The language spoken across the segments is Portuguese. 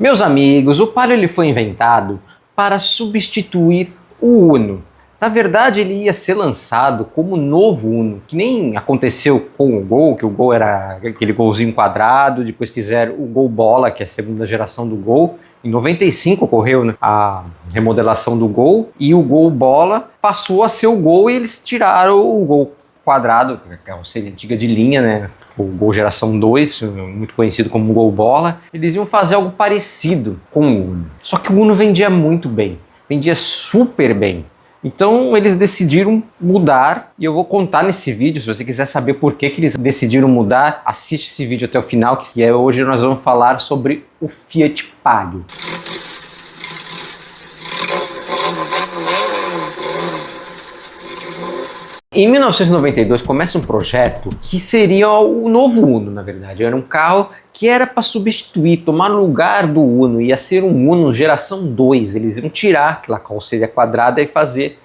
Meus amigos, o Palio ele foi inventado para substituir o Uno. Na verdade, ele ia ser lançado como novo Uno, que nem aconteceu com o Gol, que o Gol era aquele golzinho quadrado, depois fizeram o Gol Bola, que é a segunda geração do Gol. Em 95 ocorreu, né, a remodelação do Gol, e o Gol Bola passou a ser o Gol e eles tiraram o Gol quadrado, que é a carroceria antiga de linha, né? O Gol Geração 2, muito conhecido como Gol Bola. Eles iam fazer algo parecido com o Uno. Só que o Uno vendia muito bem, vendia super bem. Então eles decidiram mudar, e eu vou contar nesse vídeo. Se você quiser saber por que eles decidiram mudar, assiste esse vídeo até o final, que hoje nós vamos falar sobre o Fiat Palio. Em 1992 começa um projeto que seria o novo Uno, na verdade. Era um carro que era para substituir, tomar no lugar do Uno. Ia ser um Uno geração 2. Eles iam tirar aquela carroceria quadrada e fazer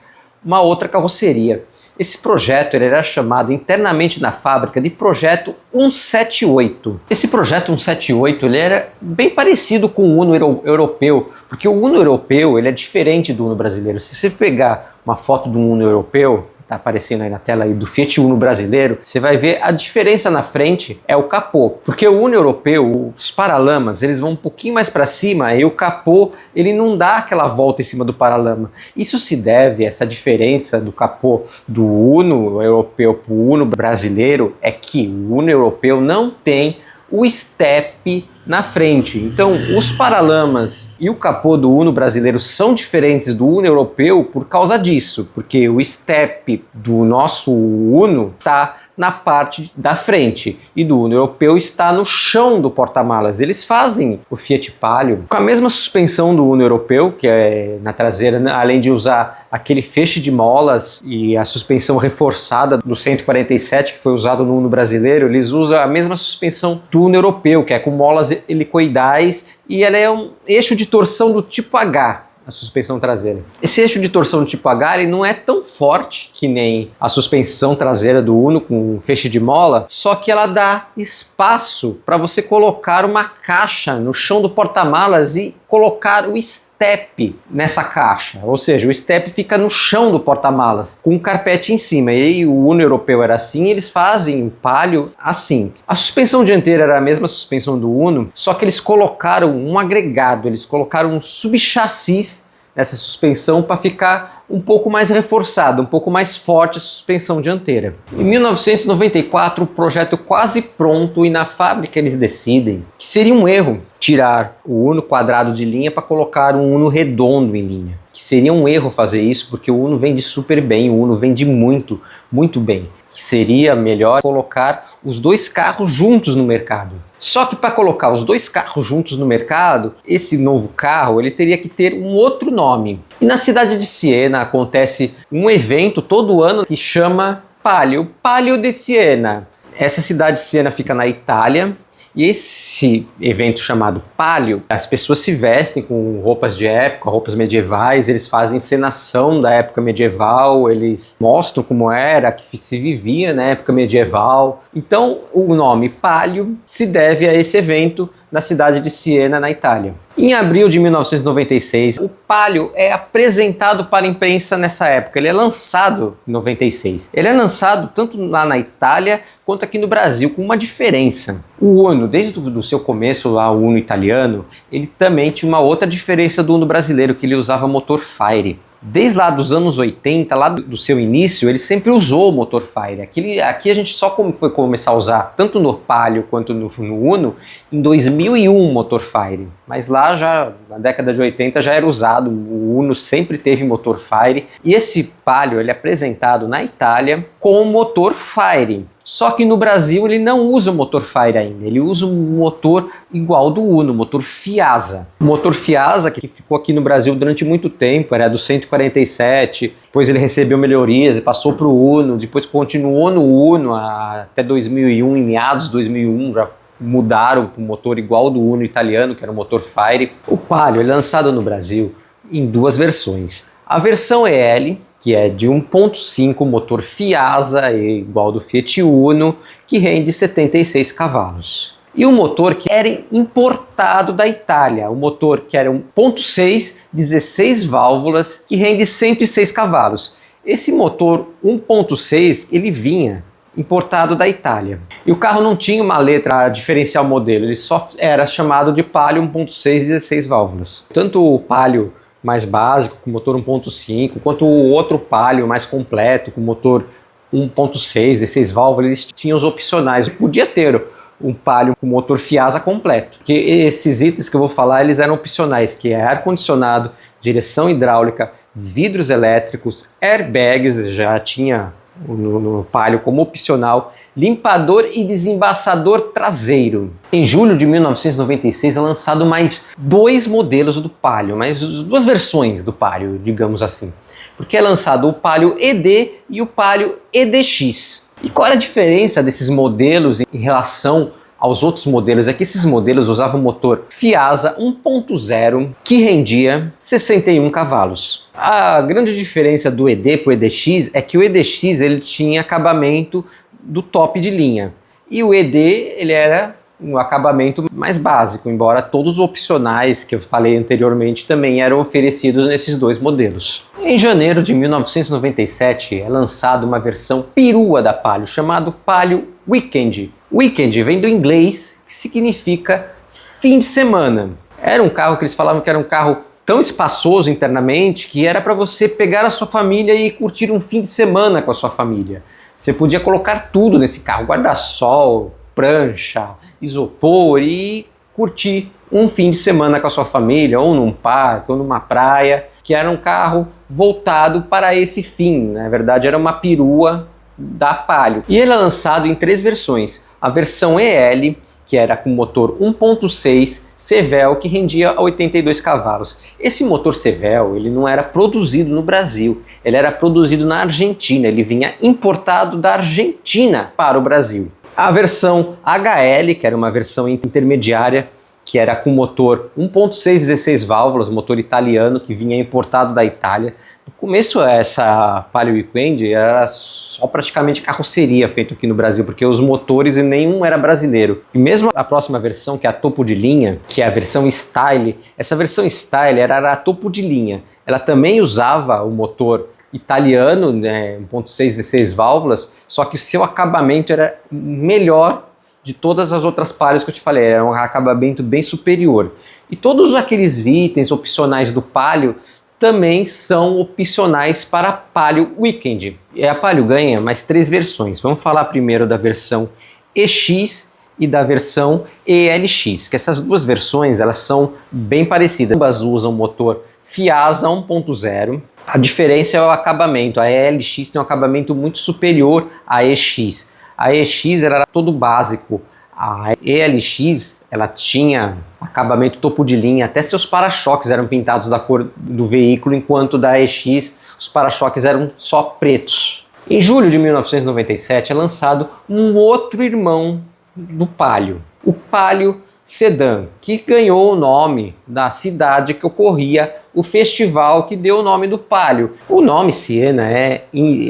uma outra carroceria. Esse projeto ele era chamado internamente na fábrica de Projeto 178. Esse Projeto 178 ele era bem parecido com o Uno europeu, porque o Uno europeu ele é diferente do Uno brasileiro. Se você pegar uma foto do Uno europeu, tá aparecendo aí na tela aí do Fiat Uno brasileiro, você vai ver a diferença na frente é o capô, porque o Uno europeu, os paralamas, eles vão um pouquinho mais para cima e o capô, ele não dá aquela volta em cima do paralama. Isso se deve, essa diferença do capô do Uno europeu para o Uno brasileiro, é que o Uno europeu não tem o step na frente. Então, os paralamas e o capô do Uno brasileiro são diferentes do Uno europeu por causa disso, porque o step do nosso Uno está na parte da frente e do Uno europeu está no chão do porta-malas. Eles fazem o Fiat Palio com a mesma suspensão do Uno europeu, que é na traseira, além de usar aquele feixe de molas e a suspensão reforçada do 147 que foi usado no Uno brasileiro. Eles usam a mesma suspensão do Uno europeu, que é com molas helicoidais, e ela é um eixo de torção do tipo H, a suspensão traseira. Esse eixo de torção do tipo H ele não é tão forte que nem a suspensão traseira do Uno com feixe de mola, só que ela dá espaço para você colocar uma caixa no chão do porta-malas e colocar o step nessa caixa, ou seja, o step fica no chão do porta-malas com um carpete em cima. E aí o Uno europeu era assim, eles fazem o Palio assim. A suspensão dianteira era a mesma suspensão do Uno, só que eles colocaram um agregado, eles colocaram um subchassis nessa suspensão para ficar um pouco mais reforçada, um pouco mais forte a suspensão dianteira. Em 1994, o projeto quase pronto, e na fábrica eles decidem que seria um erro tirar o Uno quadrado de linha para colocar um Uno redondo em linha. Que seria um erro fazer isso, porque o Uno vende super bem, o Uno vende muito, muito bem. Que seria melhor colocar os dois carros juntos no mercado. Só que para colocar os dois carros juntos no mercado, esse novo carro ele teria que ter um outro nome. E na cidade de Siena acontece um evento todo ano que chama Palio, Palio de Siena. Essa cidade de Siena fica na Itália. E esse evento chamado Palio, as pessoas se vestem com roupas de época, roupas medievais, eles fazem encenação da época medieval, eles mostram como era, que se vivia na época medieval. Então o nome Palio se deve a esse evento na cidade de Siena, na Itália. Em abril de 1996, o Palio é apresentado para a imprensa nessa época. Ele é lançado em 96. Ele é lançado tanto lá na Itália quanto aqui no Brasil, com uma diferença. O Uno, desde o seu começo lá, o Uno italiano, ele também tinha uma outra diferença do Uno brasileiro, que ele usava motor Fire. Desde lá dos anos 80, lá do seu início, ele sempre usou o motor Fire. Aqui a gente só foi começar a usar, tanto no Palio quanto no Uno, em 2001 o motor Fire. Mas lá já, na década de 80, já era usado, o Uno sempre teve motor Fire. E esse Palio ele é apresentado na Itália com o motor Fire. Só que no Brasil ele não usa o motor Fire ainda, ele usa um motor igual do Uno, o motor Fiasa. O motor Fiasa, que ficou aqui no Brasil durante muito tempo, era do 147, depois ele recebeu melhorias e passou para o Uno, depois continuou no Uno até 2001, em meados de 2001 já mudaram para o motor igual do Uno italiano, que era o motor Fire. O Palio é lançado no Brasil em duas versões. A versão EL, que é de 1.5 motor Fiasa, igual do Fiat Uno, que rende 76 cavalos. e um motor que era importado da Itália, um motor que era 1.6, 16 válvulas, que rende 106 cavalos. Esse motor 1.6 ele vinha importado da Itália. E o carro não tinha uma letra diferencial modelo, ele só era chamado de Palio 1.6 16 válvulas. Tanto o Palio mais básico, com motor 1.5, quanto o outro Palio mais completo, com motor 1.6 16 válvulas, eles tinham os opcionais. Podia ter um Palio com motor Fiasa completo, porque esses itens que eu vou falar, eles eram opcionais, que é ar-condicionado, direção hidráulica, vidros elétricos, airbags, já tinha no Palio como opcional, limpador e desembaçador traseiro. Em julho de 1996 é lançado mais 2 modelos do Palio, mais 2 versões do Palio, digamos assim. Porque é lançado o Palio ED e o Palio EDX. E qual era a diferença desses modelos em relação aos outros modelos? É que esses modelos usavam motor Fiasa 1.0 que rendia 61 cavalos. A grande diferença do ED para o EDX é que o EDX ele tinha acabamento do top de linha e o ED ele era um acabamento mais básico, embora todos os opcionais que eu falei anteriormente também eram oferecidos nesses 2 modelos. Em janeiro de 1997 é lançada uma versão perua da Palio, chamado Palio Weekend. Weekend vem do inglês, que significa fim de semana. Era um carro que eles falavam que era um carro tão espaçoso internamente que era para você pegar a sua família e curtir um fim de semana com a sua família. Você podia colocar tudo nesse carro, guarda-sol, prancha, isopor e curtir um fim de semana com a sua família, ou num parque, ou numa praia, que era um carro voltado para esse fim. Na verdade era uma perua da Palio. E ele é lançado em 3 versões. A versão EL, que era com motor 1.6 Cevel, que rendia 82 cavalos. Esse motor Cevel ele não era produzido no Brasil, ele era produzido na Argentina, ele vinha importado da Argentina para o Brasil. A versão HL, que era uma versão intermediária, que era com motor 1.6 16 válvulas, motor italiano, que vinha importado da Itália. No começo, essa Palio Weekend era só praticamente carroceria feito aqui no Brasil, porque os motores nenhum era brasileiro. E mesmo a próxima versão, que é a topo de linha, que é a versão Style, essa versão Style era a topo de linha. Ela também usava o motor italiano, né, 1.6 16 válvulas, só que o seu acabamento era melhor de todas as outras Palios que eu te falei, era um acabamento bem superior. E todos aqueles itens opcionais do Palio também são opcionais para a Palio Weekend. E a Palio ganha mais 3 versões. Vamos falar primeiro da versão EX e da versão ELX, que essas 2 versões elas são bem parecidas. Ambas usam motor Fiasa 1.0. A diferença é o acabamento. A ELX tem um acabamento muito superior à EX. A EX era todo básico. A ELX ela tinha acabamento topo de linha, até seus para-choques eram pintados da cor do veículo, enquanto da EX os para-choques eram só pretos. Em julho de 1997 é lançado um outro irmão do Palio, o Palio Sedan, que ganhou o nome da cidade que ocorria o festival que deu o nome do Palio. O nome Siena é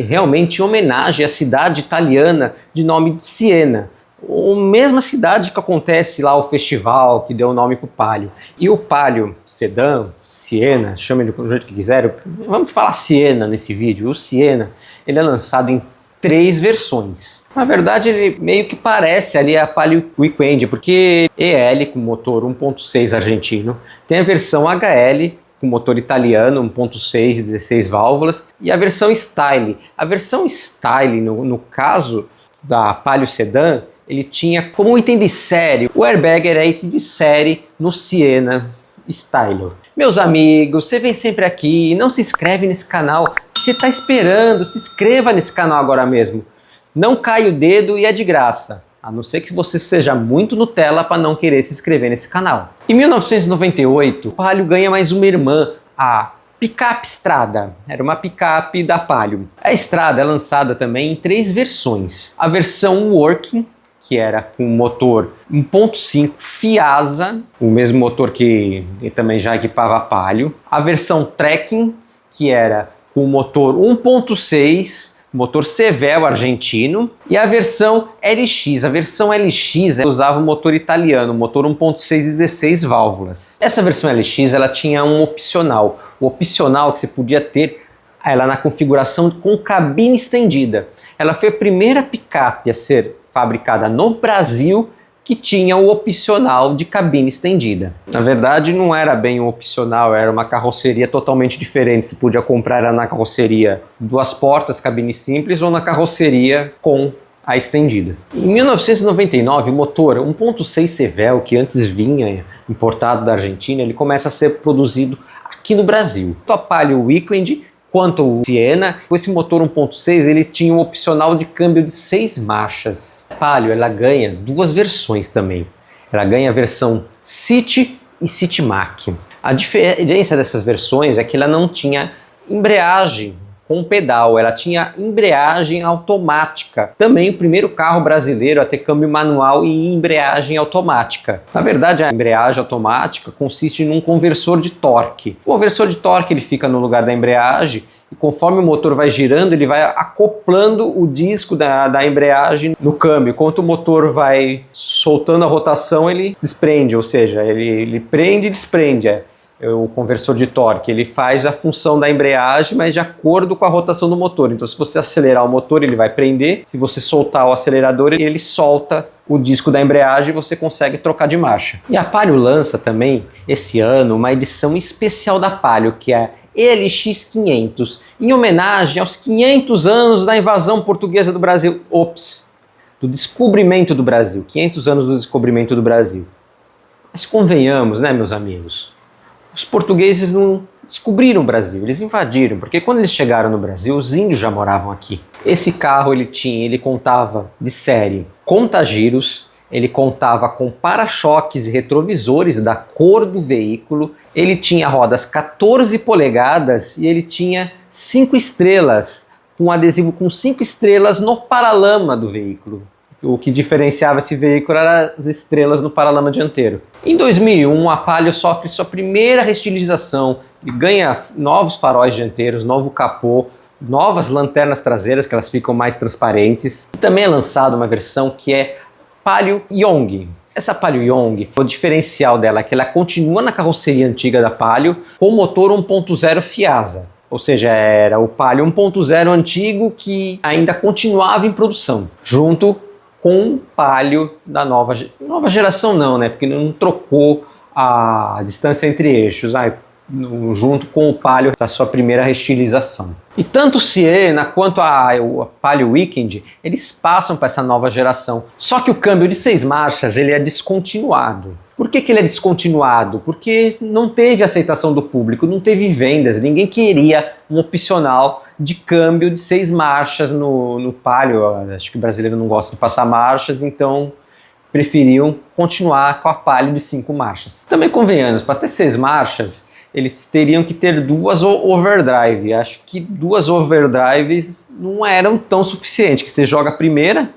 realmente em homenagem à cidade italiana de nome de Siena, a mesma cidade que acontece lá o festival que deu o nome para o Palio. E o Palio Sedan, Siena, chame ele do jeito que quiser, vamos falar Siena nesse vídeo. O Siena ele é lançado em 3 versões. Na verdade ele meio que parece ali a Palio Weekend, porque EL com motor 1.6 argentino, tem a versão HL com motor italiano 1.6 16 válvulas e a versão Style. A versão Style no caso da Palio Sedan, ele tinha como item de série, o airbag era item de série no Siena Style. Meus amigos, você vem sempre aqui e não se inscreve nesse canal, você está esperando? Se inscreva nesse canal agora mesmo. Não cai o dedo e é de graça, a não ser que você seja muito Nutella para não querer se inscrever nesse canal. Em 1998, o Palio ganha mais uma irmã, a picape Strada. Era uma picape da Palio. A Strada é lançada também em 3 versões. A versão Working, que era com motor 1.5 Fiasa, o mesmo motor que também já equipava a Palio. A versão Trekking, que era com motor 1.6 motor Sevel argentino, e a versão LX. A versão LX usava o motor italiano, motor 1.6 16 válvulas. Essa versão LX ela tinha um opcional. O opcional que você podia ter ela na configuração com cabine estendida. Ela foi a primeira picape a ser fabricada no Brasil que tinha o opcional de cabine estendida. Na verdade, não era bem um opcional, era uma carroceria totalmente diferente. Você podia comprar ela na carroceria 2 portas, cabine simples, ou na carroceria com a estendida. Em 1999, o motor 1.6 Sevel, que antes vinha importado da Argentina, ele começa a ser produzido aqui no Brasil. Tanto a Palio Weekend quanto o Siena, com esse motor 1.6, ele tinha um opcional de câmbio de 6 marchas. A Palio, ela ganha 2 versões também. Ela ganha a versão City e City Mac. A diferença dessas versões é que ela não tinha embreagem com pedal, ela tinha embreagem automática. Também o primeiro carro brasileiro a ter câmbio manual e embreagem automática. Na verdade, a embreagem automática consiste num conversor de torque. O conversor de torque ele fica no lugar da embreagem e conforme o motor vai girando, ele vai acoplando o disco da embreagem no câmbio. Enquanto o motor vai soltando a rotação, ele desprende, ou seja, ele prende e desprende. O conversor de torque, ele faz a função da embreagem, mas de acordo com a rotação do motor. Então, se você acelerar o motor, ele vai prender. Se você soltar o acelerador, ele solta o disco da embreagem e você consegue trocar de marcha. E a Palio lança também, esse ano, uma edição especial da Palio, que é a ELX 500, em homenagem aos 500 anos da invasão portuguesa do Brasil. Do descobrimento do Brasil. 500 anos do descobrimento do Brasil. Mas convenhamos, né, meus amigos? Os portugueses não descobriram o Brasil, eles invadiram, porque quando eles chegaram no Brasil, os índios já moravam aqui. Esse carro ele contava de série contagiros, ele contava com para-choques e retrovisores da cor do veículo, ele tinha rodas 14 polegadas e ele tinha 5 estrelas, com adesivo com 5 estrelas no paralama do veículo. O que diferenciava esse veículo eram as estrelas no paralama dianteiro. Em 2001, a Palio sofre sua primeira restilização e ganha novos faróis dianteiros, novo capô, novas lanternas traseiras, que elas ficam mais transparentes. E também é lançada uma versão que é Palio Young. Essa Palio Young, o diferencial dela é que ela continua na carroceria antiga da Palio com motor 1.0 Fiasa. Ou seja, era o Palio 1.0 antigo que ainda continuava em produção, junto com o Palio da nova geração não, né? Porque não trocou a distância entre eixos, junto com o Palio da sua primeira restilização. E tanto o Siena quanto a Palio Weekend, eles passam para essa nova geração. Só que o câmbio de 6 marchas, ele é descontinuado. Por que ele é descontinuado? Porque não teve aceitação do público, não teve vendas, ninguém queria um opcional de câmbio de 6 marchas no Palio. Acho que o brasileiro não gosta de passar marchas, então preferiam continuar com a Palio de 5 marchas. Também convenhamos, para ter 6 marchas, eles teriam que ter 2 overdrive. Acho que 2 overdrives não eram tão suficientes, que você joga a primeira,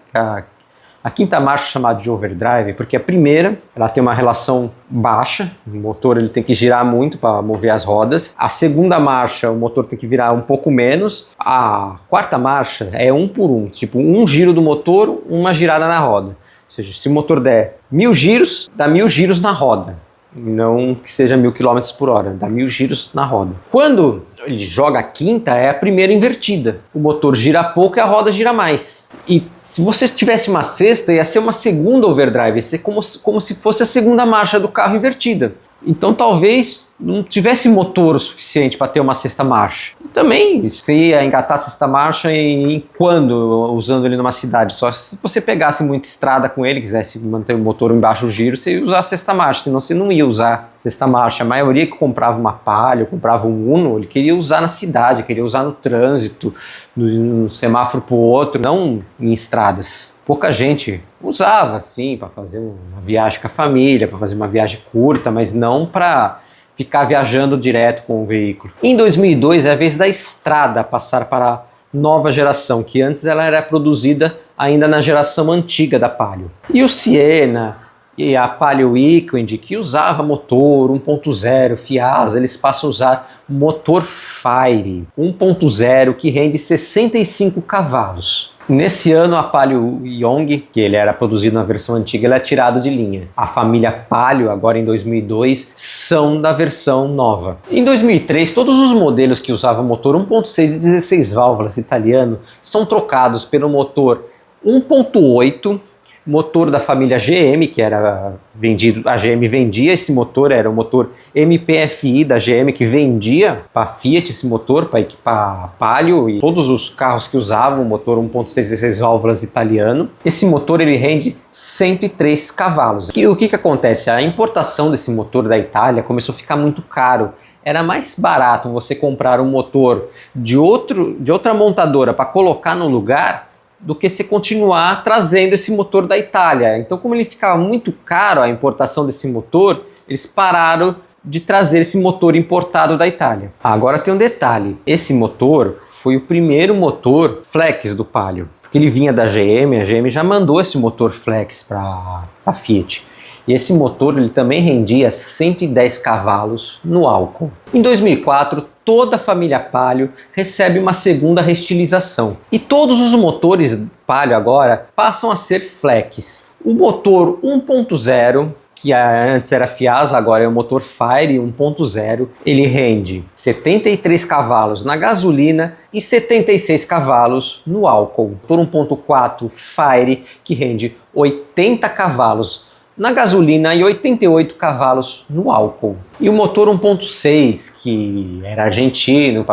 a quinta marcha é chamada de overdrive, porque a primeira ela tem uma relação baixa, o motor ele tem que girar muito para mover as rodas. A segunda marcha o motor tem que virar um pouco menos. A quarta marcha é 1 por 1, tipo um giro do motor, uma girada na roda. Ou seja, se o motor der 1000 giros, dá 1000 giros na roda. Não que seja 1000 km por hora, dá 1000 giros na roda. Quando ele joga a quinta, é a primeira invertida. O motor gira pouco e a roda gira mais. E se você tivesse uma sexta, ia ser uma segunda overdrive, ia ser como se fosse a segunda marcha do carro invertida. Então talvez não tivesse motor o suficiente para ter uma sexta marcha. E também você ia engatar a sexta marcha em quando, usando ele numa cidade. Só se você pegasse muita estrada com ele, quisesse manter o motor em baixo giro, você ia usar a sexta marcha, senão você não ia usar a sexta marcha. A maioria que comprava uma Palio, comprava um Uno, ele queria usar na cidade, queria usar no trânsito, no semáforo pro outro, não em estradas. Pouca gente usava assim para fazer uma viagem com a família, para fazer uma viagem curta, mas não para ficar viajando direto com o veículo. Em 2002 é a vez da estrada passar para a nova geração, que antes ela era produzida ainda na geração antiga da Palio. E o Siena E a Palio Weekend, que usava motor 1.0 Fiasa, eles passam a usar motor Fire 1.0 que rende 65 cavalos. Nesse ano a Palio Yong, que ele era produzido na versão antiga, ele é tirado de linha. A família Palio, agora em 2002, são da versão nova. Em 2003, todos os modelos que usavam motor 1.6 e 16 válvulas italiano são trocados pelo motor 1.8, motor da família GM, que era vendido, a GM vendia esse motor, era o motor MPFI da GM que vendia para a Fiat esse motor, para equipar a Palio e todos os carros que usavam o motor 1.6 16 válvulas italiano. Esse motor ele rende 103 cavalos. E o que acontece? A importação desse motor da Itália começou a ficar muito caro. Era mais barato você comprar um motor de outra montadora para colocar no lugar do que se continuar trazendo esse motor da Itália. Então, como ele ficava muito caro a importação desse motor, eles pararam de trazer esse motor importado da Itália. Agora tem um detalhe, esse motor foi o primeiro motor flex do Palio, porque ele vinha da GM, a GM já mandou esse motor flex para a Fiat. E esse motor ele também rendia 110 cavalos no álcool. Em 2004, toda a família Palio recebe uma segunda restilização. E todos os motores Palio agora passam a ser flex. O motor 1.0, que antes era Fiasa, agora é o motor Fire 1.0, ele rende 73 cavalos na gasolina e 76 cavalos no álcool. O motor 1.4 Fire, que rende 80 cavalos na gasolina e 88 cavalos no álcool. E o motor 1.6, que era argentino,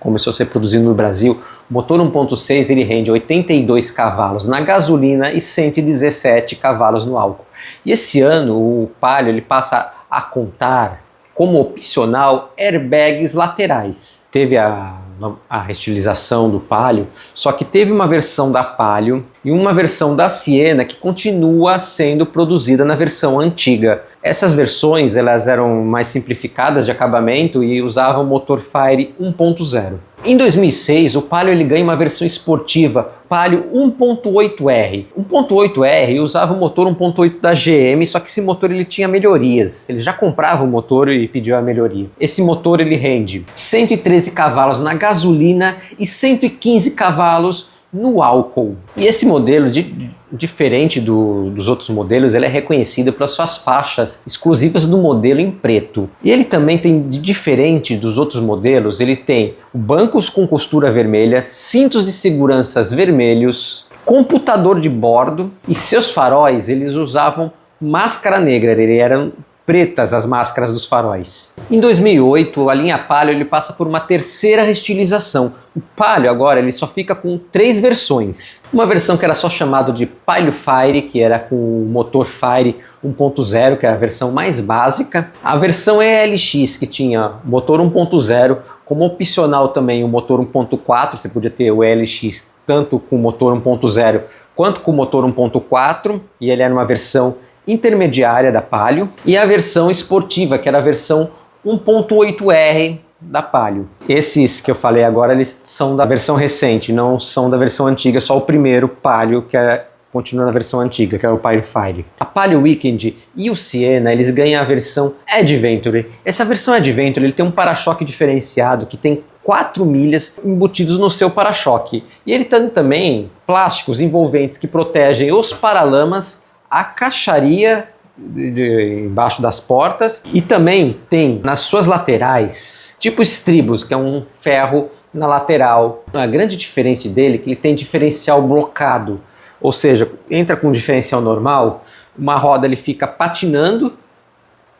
começou a ser produzido no Brasil, o motor 1.6 ele rende 82 cavalos na gasolina e 117 cavalos no álcool. E esse ano o Palio ele passa a contar como opcional airbags laterais. Teve a restilização do Palio, só que teve uma versão da Palio e uma versão da Siena que continua sendo produzida na versão antiga. Essas versões elas eram mais simplificadas de acabamento e usavam motor Fire 1.0. Em 2006, o Palio ele ganha uma versão esportiva, Palio 1.8R. 1.8R usava o motor 1.8 da GM, só que esse motor ele tinha melhorias. Ele já comprava o motor e pediu a melhoria. Esse motor ele rende 113 cavalos na gasolina e 115 cavalos no álcool. E esse modelo, diferente dos outros modelos, ele é reconhecido pelas suas faixas exclusivas do modelo em preto. E ele também tem, diferente dos outros modelos, ele tem bancos com costura vermelha, cintos de segurança vermelhos, computador de bordo e seus faróis eles usavam máscara negra, eram pretas as máscaras dos faróis. Em 2008, a linha Palio ele passa por uma terceira restilização. O Palio agora ele só fica com 3 versões. Uma versão que era só chamado de Palio Fire, que era com o motor Fire 1.0, que era a versão mais básica. A versão ELX, que tinha motor 1.0, como opcional também o motor 1.4, você podia ter o ELX tanto com motor 1.0 quanto com motor 1.4, e ele era uma versão intermediária da Palio, e a versão esportiva, que era a versão 1.8R da Palio. Esses que eu falei agora, eles são da versão recente, não são da versão antiga, só o primeiro Palio que continua na versão antiga, que é o Palio Fire. A Palio Weekend e o Siena, eles ganham a versão Adventure. Essa versão Adventure, ele tem um para-choque diferenciado que tem 4 milhas embutidos no seu para-choque. E ele tem também plásticos envolventes que protegem os paralamas, a caixaria embaixo das portas, e também tem nas suas laterais tipo estribos, que é um ferro na lateral. A grande diferença dele é que ele tem diferencial blocado, ou seja, entra com um diferencial normal, uma roda ele fica patinando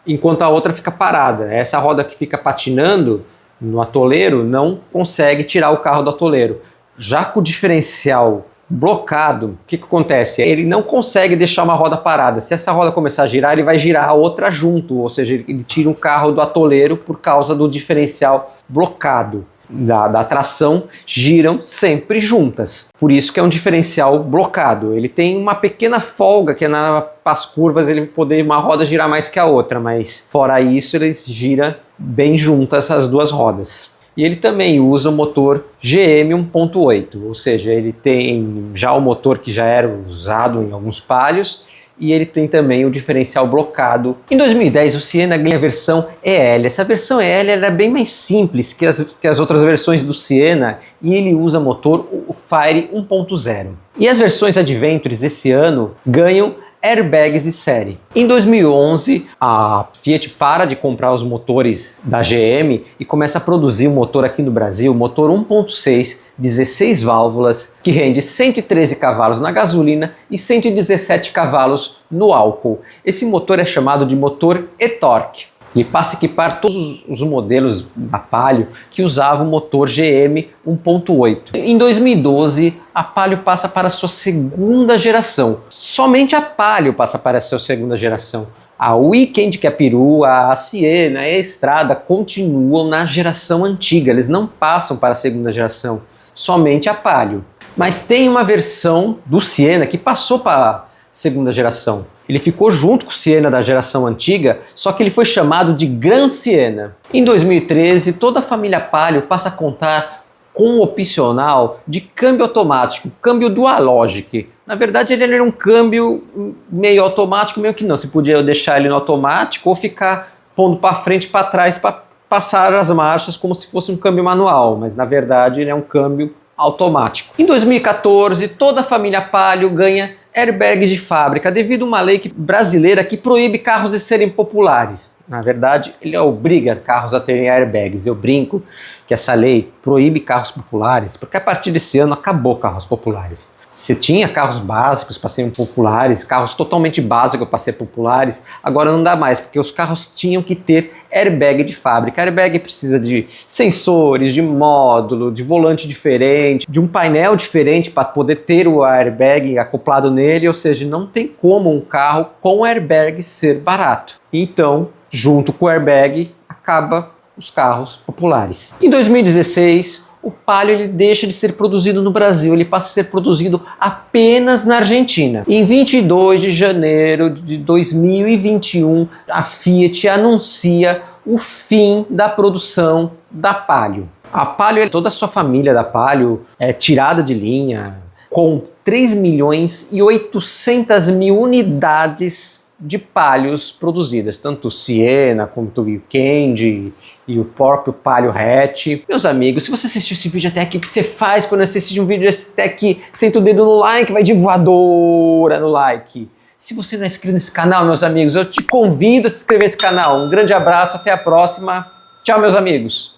enquanto a outra fica parada. Essa roda que fica patinando no atoleiro não consegue tirar o carro do atoleiro. Já com o diferencial blocado, o que acontece? Ele não consegue deixar uma roda parada. Se essa roda começar a girar, ele vai girar a outra junto, ou seja, ele tira o carro do atoleiro por causa do diferencial blocado. Da tração giram sempre juntas. Por isso que é um diferencial blocado. Ele tem uma pequena folga que é nas curvas ele poder uma roda girar mais que a outra, mas fora isso ele gira bem juntas as duas rodas. E ele também usa o motor GM 1.8, ou seja, ele tem já o motor que já era usado em alguns Palios, e ele tem também o diferencial blocado. Em 2010 o Siena ganha a versão EL. Essa versão EL era bem mais simples que as outras versões do Siena e ele usa motor o Fire 1.0. E as versões Adventures desse ano ganham airbags de série. Em 2011, a Fiat para de comprar os motores da GM e começa a produzir um motor aqui no Brasil, motor 1.6, 16 válvulas, que rende 113 cavalos na gasolina e 117 cavalos no álcool. Esse motor é chamado de motor e-torque. Ele passa a equipar todos os modelos da Palio que usavam o motor GM 1.8. Em 2012, a Palio passa para a sua segunda geração. Somente a Palio passa para a sua segunda geração. A Weekend, que é a perua, a Siena, a Estrada continuam na geração antiga. Eles não passam para a segunda geração. Somente a Palio. Mas tem uma versão do Siena que passou para a segunda geração. Ele ficou junto com o Siena da geração antiga, só que ele foi chamado de Gran Siena. Em 2013, toda a família Palio passa a contar com um opcional de câmbio automático, câmbio Dualogic. Na verdade, ele era um câmbio meio automático, meio que não. Você podia deixar ele no automático ou ficar pondo para frente e para trás para passar as marchas como se fosse um câmbio manual, mas na verdade ele é um câmbio automático. Em 2014, toda a família Palio ganha airbags de fábrica devido a uma lei brasileira que proíbe carros de serem populares. Na verdade, ele obriga carros a terem airbags. Eu brinco que essa lei proíbe carros populares porque a partir desse ano acabou carros populares. Você tinha carros básicos para serem populares, carros totalmente básicos para ser populares, agora não dá mais, porque os carros tinham que ter airbag de fábrica. Airbag precisa de sensores, de módulo, de volante diferente, de um painel diferente para poder ter o airbag acoplado nele, ou seja, não tem como um carro com airbag ser barato. Então, junto com o airbag, acaba os carros populares. Em 2016, o Palio ele deixa de ser produzido no Brasil, ele passa a ser produzido apenas na Argentina. Em 22 de janeiro de 2021, a Fiat anuncia o fim da produção da Palio. A Palio, toda a sua família da Palio é tirada de linha, com 3.800.000 unidades de Palios produzidas, tanto o Siena quanto o Weekend e o próprio Palio Hatch. Meus amigos, se você assistiu esse vídeo até aqui, o que você faz quando assiste um vídeo até aqui? Senta o dedo no like, vai de voadora no like. Se você não é inscrito nesse canal, meus amigos, eu te convido a se inscrever nesse canal. Um grande abraço, até a próxima. Tchau, meus amigos.